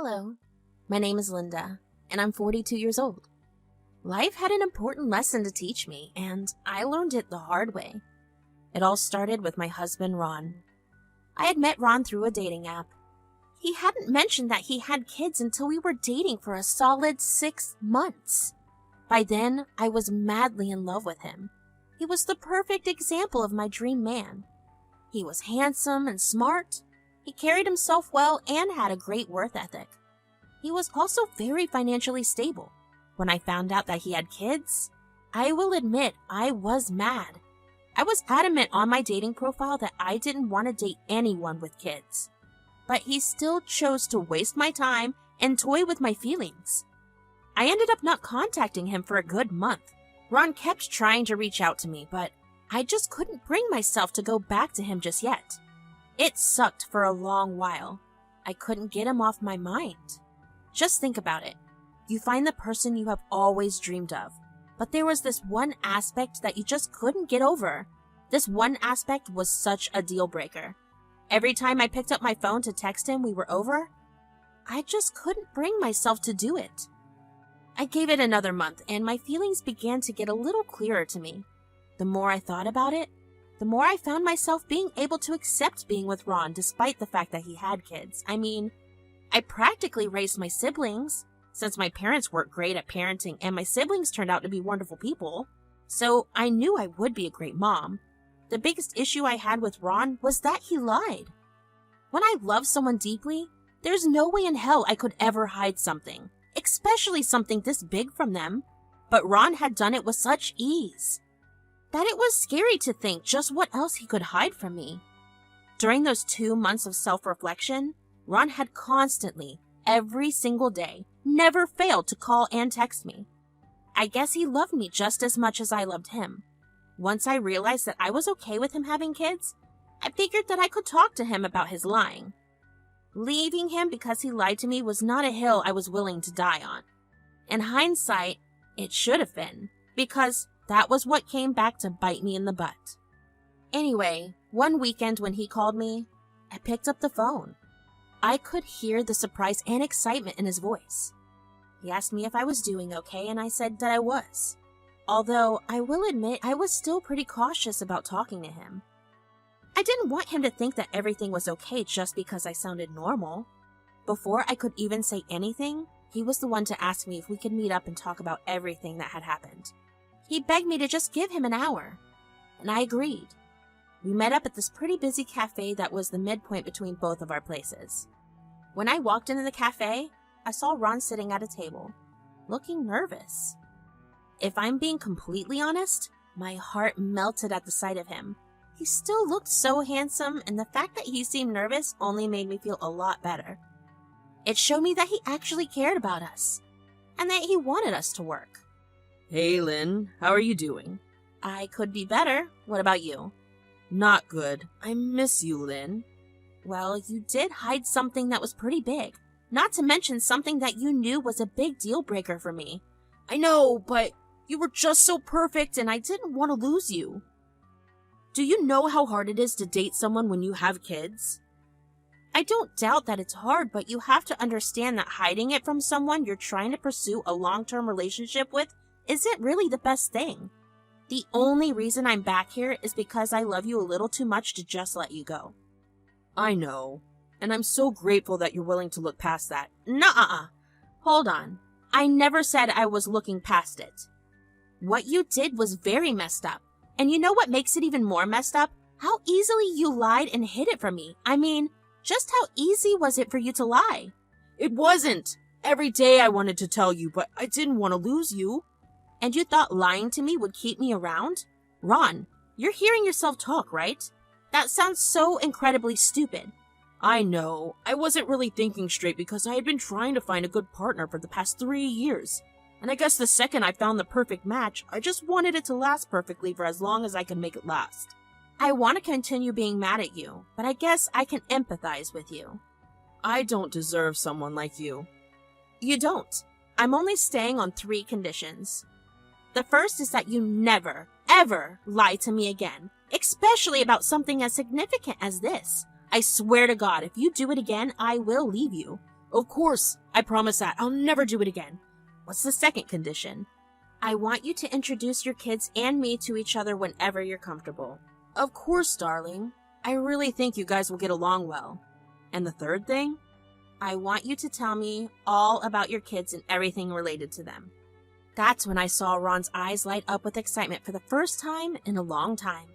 Hello, my name is Linda, and I'm 42 years old. Life had an important lesson to teach me, and I learned it the hard way. It all started with my husband, Ron. I had met Ron through a dating app. He hadn't mentioned that he had kids until we were dating for a solid 6 months. By then, I was madly in love with him. He was the perfect example of my dream man. He was handsome and smart. He carried himself well and had a great work ethic. He was also very financially stable. When I found out that he had kids, I will admit I was mad. I was adamant on my dating profile that I didn't want to date anyone with kids. But he still chose to waste my time and toy with my feelings. I ended up not contacting him for a good month. Ron kept trying to reach out to me, but I just couldn't bring myself to go back to him just yet. It sucked for a long while. I couldn't get him off my mind. Just think about it. You find the person you have always dreamed of, but there was this one aspect that you just couldn't get over. This one aspect was such a deal breaker. Every time I picked up my phone to text him we were over, I just couldn't bring myself to do it. I gave it another month, and my feelings began to get a little clearer to me. The more I thought about it, the more I found myself being able to accept being with Ron despite the fact that he had kids. I mean, I practically raised my siblings, since my parents weren't great at parenting and my siblings turned out to be wonderful people, so I knew I would be a great mom. The biggest issue I had with Ron was that he lied. When I love someone deeply, there's no way in hell I could ever hide something, especially something this big from them, but Ron had done it with such ease that it was scary to think just what else he could hide from me. During those 2 months of self-reflection, Ron had constantly, every single day, never failed to call and text me. I guess he loved me just as much as I loved him. Once I realized that I was okay with him having kids, I figured that I could talk to him about his lying. Leaving him because he lied to me was not a hill I was willing to die on. In hindsight, it should have been, because that was what came back to bite me in the butt. Anyway, one weekend when he called me, I picked up the phone. I could hear the surprise and excitement in his voice. He asked me if I was doing okay, and I said that I was. Although, I will admit, I was still pretty cautious about talking to him. I didn't want him to think that everything was okay just because I sounded normal. Before I could even say anything, he was the one to ask me if we could meet up and talk about everything that had happened. He begged me to just give him an hour, and I agreed. We met up at this pretty busy cafe that was the midpoint between both of our places. When I walked into the cafe, I saw Ron sitting at a table, looking nervous. If I'm being completely honest, my heart melted at the sight of him. He still looked so handsome, and the fact that he seemed nervous only made me feel a lot better. It showed me that he actually cared about us, and that he wanted us to work. Hey, Lynn, how are you doing? I could be better. What about you? Not good. I miss you, Lynn. Well, you did hide something that was pretty big. Not to mention something that you knew was a big deal breaker for me. I know, but you were just so perfect and I didn't want to lose you. Do you know how hard it is to date someone when you have kids? I don't doubt that it's hard, but you have to understand that hiding it from someone you're trying to pursue a long-term relationship with isn't really the best thing. The only reason I'm back here is because I love you a little too much to just let you go. I know, and I'm so grateful that you're willing to look past that. Nuh-uh. Hold on. I never said I was looking past it. What you did was very messed up. And you know what makes it even more messed up? How easily you lied and hid it from me. I mean, just how easy was it for you to lie? It wasn't. Every day I wanted to tell you, but I didn't want to lose you. And you thought lying to me would keep me around? Ron, you're hearing yourself talk, right? That sounds so incredibly stupid. I know. I wasn't really thinking straight because I had been trying to find a good partner for the past 3 years. And I guess the second I found the perfect match, I just wanted it to last perfectly for as long as I could make it last. I want to continue being mad at you, but I guess I can empathize with you. I don't deserve someone like you. You don't. I'm only staying on 3 conditions. The first is that you never, ever lie to me again, especially about something as significant as this. I swear to God, if you do it again, I will leave you. Of course, I promise that. I'll never do it again. What's the second condition? I want you to introduce your kids and me to each other whenever you're comfortable. Of course, darling. I really think you guys will get along well. And the third thing? I want you to tell me all about your kids and everything related to them. That's when I saw Ron's eyes light up with excitement for the first time in a long time.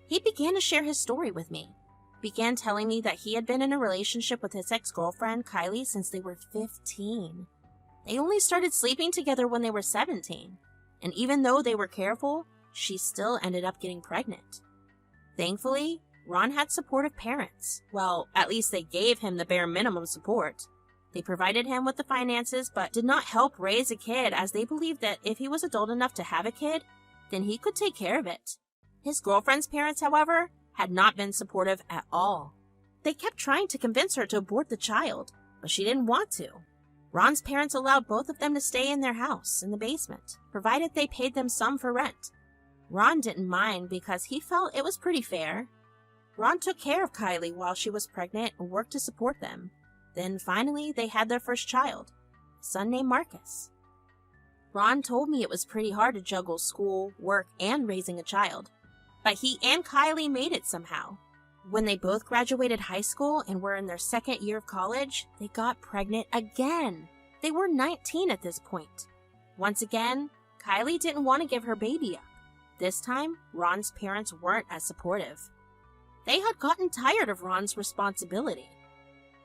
He began to share his story with me. Began telling me that he had been in a relationship with his ex-girlfriend, Kylie, since they were 15. They only started sleeping together when they were 17. And even though they were careful, she still ended up getting pregnant. Thankfully, Ron had supportive parents. Well, at least they gave him the bare minimum support. They provided him with the finances, but did not help raise a kid, as they believed that if he was adult enough to have a kid, then he could take care of it. His girlfriend's parents, however, had not been supportive at all. They kept trying to convince her to abort the child, but she didn't want to. Ron's parents allowed both of them to stay in their house in the basement, provided they paid them some for rent. Ron didn't mind because he felt it was pretty fair. Ron took care of Kylie while she was pregnant and worked to support them. Then finally, they had their first child, a son named Marcus. Ron told me it was pretty hard to juggle school, work, and raising a child. But he and Kylie made it somehow. When they both graduated high school and were in their second year of college, they got pregnant again. They were 19 at this point. Once again, Kylie didn't want to give her baby up. This time, Ron's parents weren't as supportive. They had gotten tired of Ron's responsibility.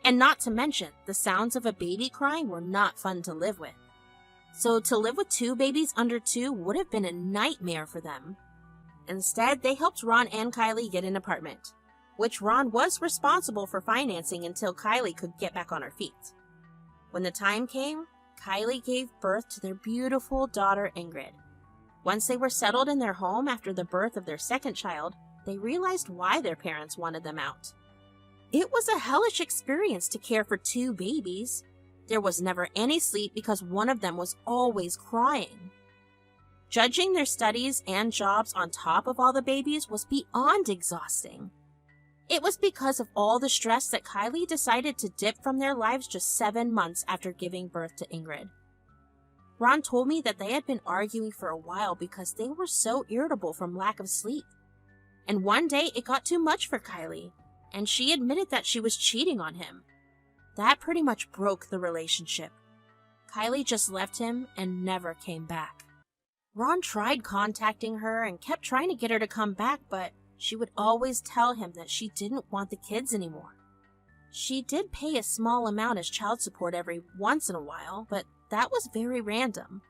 And not to mention, the sounds of a baby crying were not fun to live with. So to live with 2 babies under 2 would have been a nightmare for them. Instead, they helped Ron and Kylie get an apartment, which Ron was responsible for financing until Kylie could get back on her feet. When the time came, Kylie gave birth to their beautiful daughter Ingrid. Once they were settled in their home after the birth of their second child, they realized why their parents wanted them out. It was a hellish experience to care for 2 babies. There was never any sleep because one of them was always crying. Judging their studies and jobs on top of all the babies was beyond exhausting. It was because of all the stress that Kylie decided to dip from their lives just 7 months after giving birth to Ingrid. Ron told me that they had been arguing for a while because they were so irritable from lack of sleep. And one day it got too much for Kylie, and she admitted that she was cheating on him. That pretty much broke the relationship. Kylie just left him and never came back. Ron tried contacting her and kept trying to get her to come back, but she would always tell him that she didn't want the kids anymore. She did pay a small amount as child support every once in a while, but that was very random.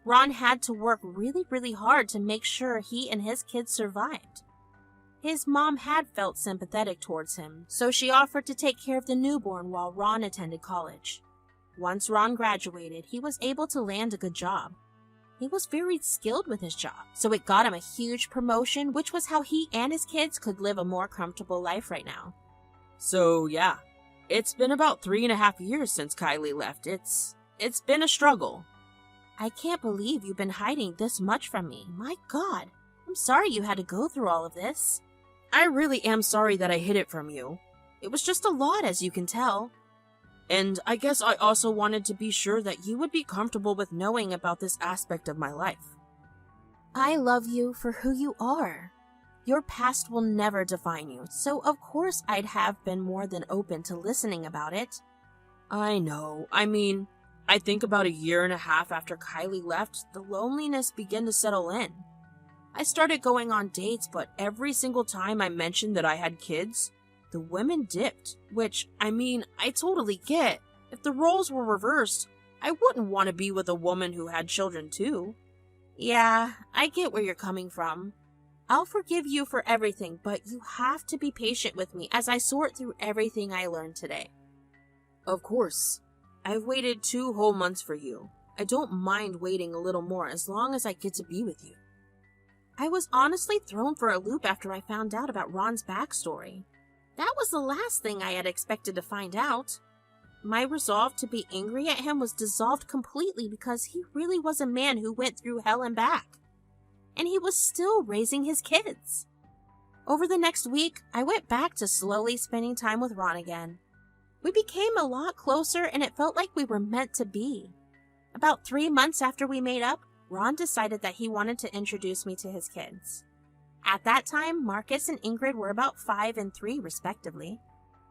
Ron had to work really hard to make sure he and his kids survived. His mom had felt sympathetic towards him, so she offered to take care of the newborn while Ron attended college. Once Ron graduated, he was able to land a good job. He was very skilled with his job, so it got him a huge promotion, which was how he and his kids could live a more comfortable life right now. So yeah, it's been about 3.5 years since Kylie left. It's been a struggle. I can't believe you've been hiding this much from me. My God, I'm sorry you had to go through all of this. I really am sorry that I hid it from you. It was just a lot, as you can tell. And I guess I also wanted to be sure that you would be comfortable with knowing about this aspect of my life. I love you for who you are. Your past will never define you, so of course I'd have been more than open to listening about it. I know. I mean, I think about 1.5 years after Kylie left, the loneliness began to settle in. I started going on dates, but every single time I mentioned that I had kids, the women dipped, which, I mean, I totally get. If the roles were reversed, I wouldn't want to be with a woman who had children too. Yeah, I get where you're coming from. I'll forgive you for everything, but you have to be patient with me as I sort through everything I learned today. Of course. I've waited 2 whole months for you. I don't mind waiting a little more as long as I get to be with you. I was honestly thrown for a loop after I found out about Ron's backstory. That was the last thing I had expected to find out. My resolve to be angry at him was dissolved completely because he really was a man who went through hell and back. And he was still raising his kids. Over the next week, I went back to slowly spending time with Ron again. We became a lot closer and it felt like we were meant to be. About 3 months after we made up, Ron decided that he wanted to introduce me to his kids. At that time, Marcus and Ingrid were about 5 and 3 respectively.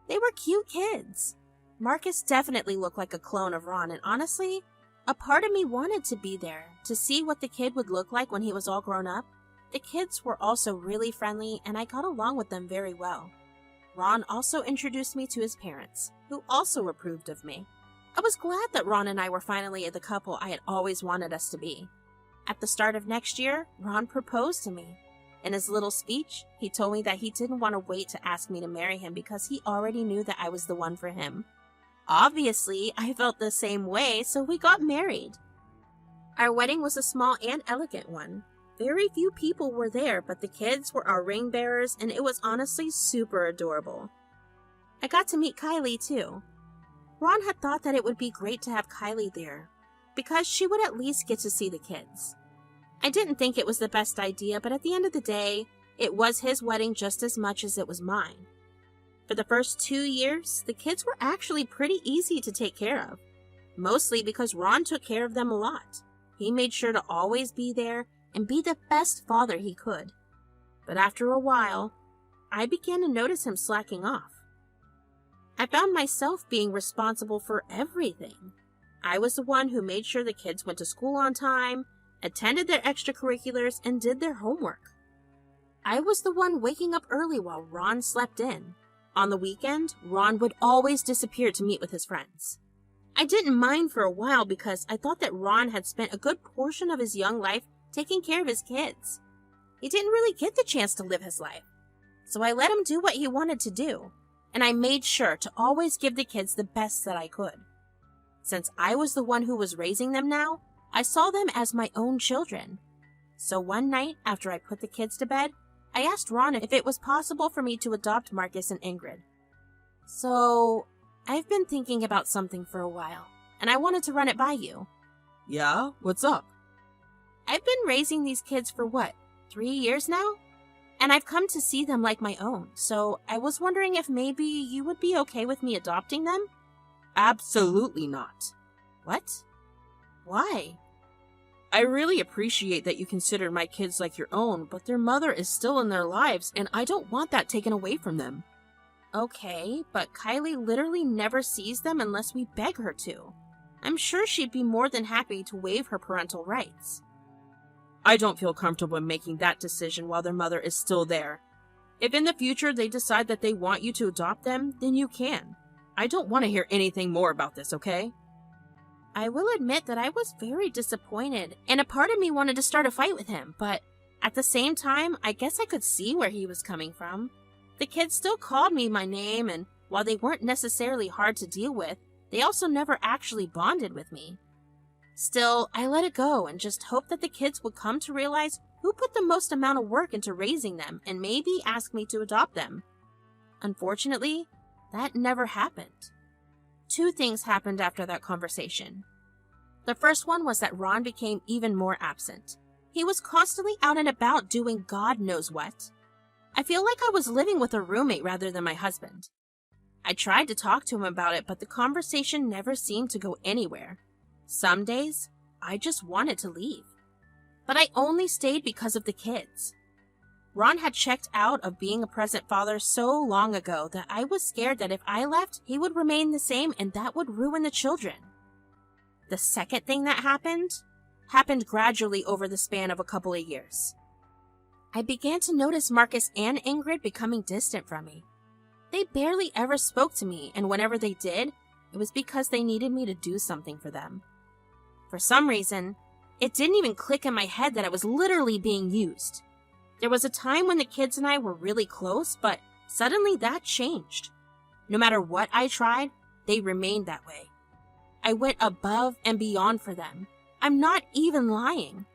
They were cute kids. Marcus definitely looked like a clone of Ron, and honestly, a part of me wanted to be there to see what the kid would look like when he was all grown up. The kids were also really friendly and I got along with them very well. Ron also introduced me to his parents, who also approved of me. I was glad that Ron and I were finally the couple I had always wanted us to be. At the start of next year, Ron proposed to me. In his little speech, he told me that he didn't want to wait to ask me to marry him because he already knew that I was the one for him. Obviously, I felt the same way, so we got married. Our wedding was a small and elegant one. Very few people were there, but the kids were our ring bearers, and it was honestly super adorable. I got to meet Kylie too. Ron had thought that it would be great to have Kylie there, because she would at least get to see the kids. I didn't think it was the best idea, but at the end of the day, it was his wedding just as much as it was mine. For the first 2 years, the kids were actually pretty easy to take care of, mostly because Ron took care of them a lot. He made sure to always be there and be the best father he could. But after a while, I began to notice him slacking off. I found myself being responsible for everything. I was the one who made sure the kids went to school on time, attended their extracurriculars, and did their homework. I was the one waking up early while Ron slept in. On the weekend, Ron would always disappear to meet with his friends. I didn't mind for a while because I thought that Ron had spent a good portion of his young life taking care of his kids. He didn't really get the chance to live his life, so I let him do what he wanted to do, and I made sure to always give the kids the best that I could. Since I was the one who was raising them now, I saw them as my own children. So one night, after I put the kids to bed, I asked Ron if it was possible for me to adopt Marcus and Ingrid. So, I've been thinking about something for a while, and I wanted to run it by you. Yeah? What's up? I've been raising these kids for 3 years now? And I've come to see them like my own, so I was wondering if maybe you would be okay with me adopting them? Absolutely not. What? Why? I really appreciate that you consider my kids like your own, but their mother is still in their lives, and I don't want that taken away from them. Okay, but Kylie literally never sees them unless we beg her to. I'm sure she'd be more than happy to waive her parental rights. I don't feel comfortable in making that decision while their mother is still there. If in the future they decide that they want you to adopt them, then you can. I don't want to hear anything more about this, okay? I will admit that I was very disappointed, and a part of me wanted to start a fight with him, but at the same time, I guess I could see where he was coming from. The kids still called me my name, and while they weren't necessarily hard to deal with, they also never actually bonded with me. Still, I let it go and just hoped that the kids would come to realize who put the most amount of work into raising them and maybe ask me to adopt them. Unfortunately, that never happened. 2 things happened after that conversation. The first one was that Ron became even more absent. He was constantly out and about doing God knows what. I feel like I was living with a roommate rather than my husband. I tried to talk to him about it, but the conversation never seemed to go anywhere. Some days, I just wanted to leave. But I only stayed because of the kids. Ron had checked out of being a present father so long ago that I was scared that if I left, he would remain the same and that would ruin the children. The second thing that happened gradually over the span of a couple of years. I began to notice Marcus and Ingrid becoming distant from me. They barely ever spoke to me, and whenever they did, it was because they needed me to do something for them. For some reason, it didn't even click in my head that I was literally being used. There was a time when the kids and I were really close, but suddenly that changed. No matter what I tried, they remained that way. I went above and beyond for them. I'm not even lying.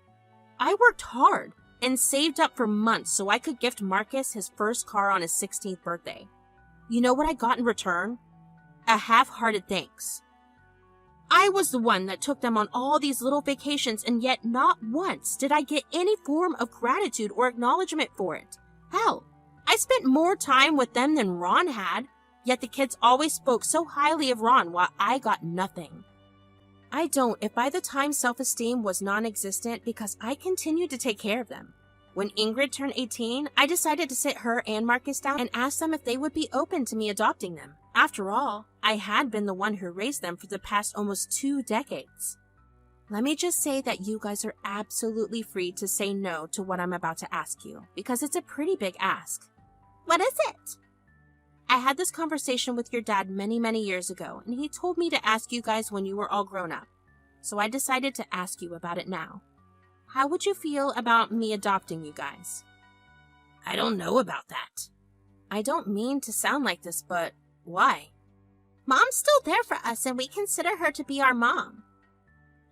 I worked hard and saved up for months so I could gift Marcus his first car on his 16th birthday. You know what I got in return? A half-hearted thanks. I was the one that took them on all these little vacations, and yet not once did I get any form of gratitude or acknowledgement for it. Hell, I spent more time with them than Ron had. Yet the kids always spoke so highly of Ron while I got nothing. I don't if by the time self-esteem was non-existent because I continued to take care of them. When Ingrid turned 18, I decided to sit her and Marcus down and ask them if they would be open to me adopting them. After all, I had been the one who raised them for the past almost 2 decades. Let me just say that you guys are absolutely free to say no to what I'm about to ask you, because it's a pretty big ask. What is it? I had this conversation with your dad many, many years ago, and he told me to ask you guys when you were all grown up. So I decided to ask you about it now. How would you feel about me adopting you guys? I don't know about that. I don't mean to sound like this, but why? Mom's still there for us, and we consider her to be our mom.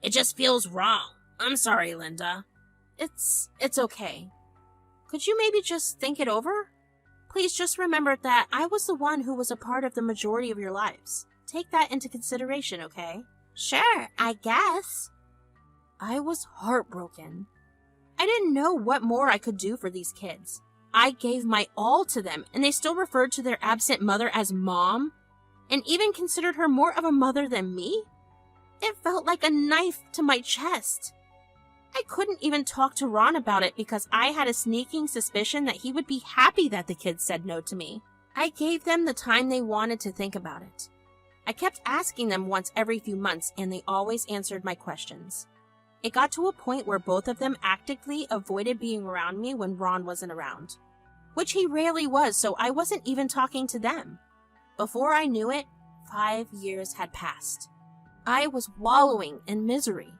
It just feels wrong. I'm sorry, Linda. It's okay. Could you maybe just think it over? Please just remember that I was the one who was a part of the majority of your lives. Take that into consideration, okay? Sure, I guess. I was heartbroken. I didn't know what more I could do for these kids. I gave my all to them, and they still referred to their absent mother as Mom, and even considered her more of a mother than me? It felt like a knife to my chest. I couldn't even talk to Ron about it because I had a sneaking suspicion that he would be happy that the kids said no to me. I gave them the time they wanted to think about it. I kept asking them once every few months, and they always answered my questions. It got to a point where both of them actively avoided being around me when Ron wasn't around, which he rarely was, so I wasn't even talking to them. Before I knew it, 5 years had passed. I was wallowing in misery.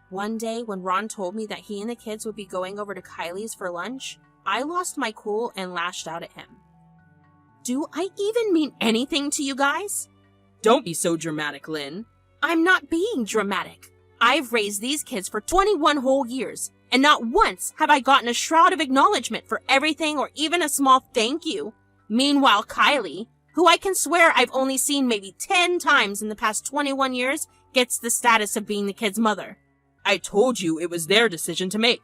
One day, when Ron told me that he and the kids would be going over to Kylie's for lunch, I lost my cool and lashed out at him. Do I even mean anything to you guys? Don't be so dramatic, Lynn. I'm not being dramatic. I've raised these kids for 21 whole years, and not once have I gotten a shroud of acknowledgement for everything or even a small thank you. Meanwhile, Kylie, who I can swear I've only seen maybe 10 times in the past 21 years, gets the status of being the kid's mother. I told you it was their decision to make.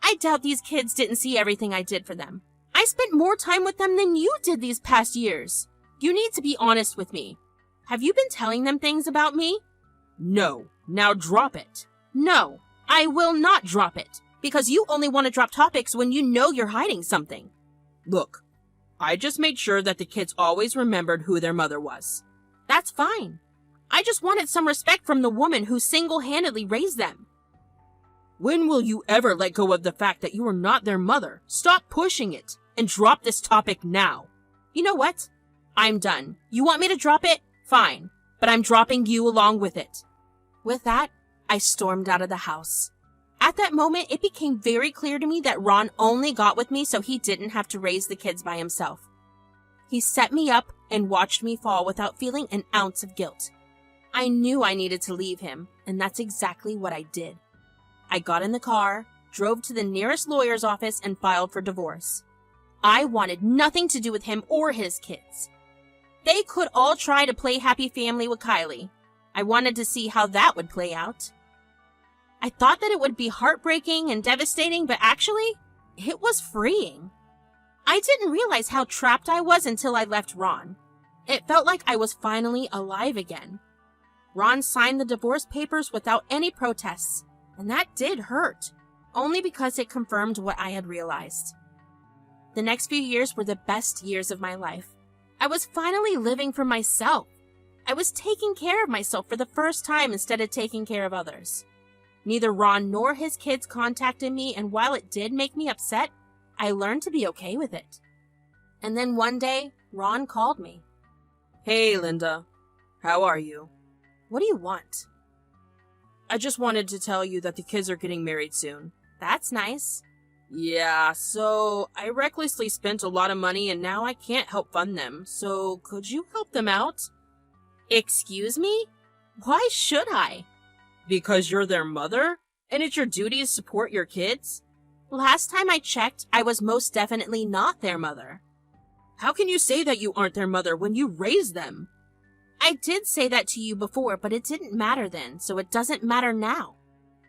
I doubt these kids didn't see everything I did for them. I spent more time with them than you did these past years. You need to be honest with me. Have you been telling them things about me? No. Now drop it. No, I will not drop it, because you only want to drop topics when you know you're hiding something. Look, I just made sure that the kids always remembered who their mother was. That's fine. I just wanted some respect from the woman who single-handedly raised them. When will you ever let go of the fact that you are not their mother? Stop pushing it and drop this topic now. You know what? I'm done. You want me to drop it? Fine. But I'm dropping you along with it. With that, I stormed out of the house. At that moment, it became very clear to me that Ron only got with me so he didn't have to raise the kids by himself. He set me up and watched me fall without feeling an ounce of guilt. I knew I needed to leave him, and that's exactly what I did. I got in the car, drove to the nearest lawyer's office, and filed for divorce. I wanted nothing to do with him or his kids. They could all try to play happy family with Kylie. I wanted to see how that would play out. I thought that it would be heartbreaking and devastating, but actually, it was freeing. I didn't realize how trapped I was until I left Ron. It felt like I was finally alive again. Ron signed the divorce papers without any protests, and that did hurt, only because it confirmed what I had realized. The next few years were the best years of my life. I was finally living for myself. I was taking care of myself for the first time instead of taking care of others. Neither Ron nor his kids contacted me, and while it did make me upset, I learned to be okay with it. And then one day, Ron called me. Hey, Linda. How are you? What do you want? I just wanted to tell you that the kids are getting married soon. That's nice. Yeah, so I recklessly spent a lot of money and now I can't help fund them. So could you help them out? Excuse me? Why should I? Because you're their mother? And it's your duty to support your kids? Last time I checked, I was most definitely not their mother. How can you say that you aren't their mother when you raised them? I did say that to you before, but it didn't matter then, so it doesn't matter now.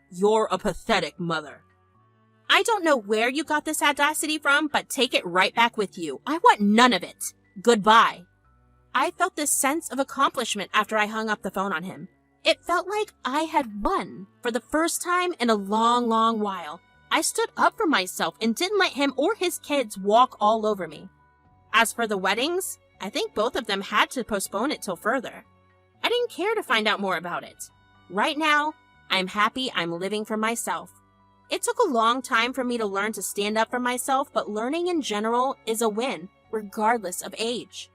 You're a pathetic mother. I don't know where you got this audacity from, but take it right back with you. I want none of it. Goodbye. I felt this sense of accomplishment after I hung up the phone on him. It felt like I had won for the first time in a long, long while. I stood up for myself and didn't let him or his kids walk all over me. As for the weddings, I think both of them had to postpone it till further. I didn't care to find out more about it. Right now, I'm happy I'm living for myself. It took a long time for me to learn to stand up for myself, but learning in general is a win, regardless of age.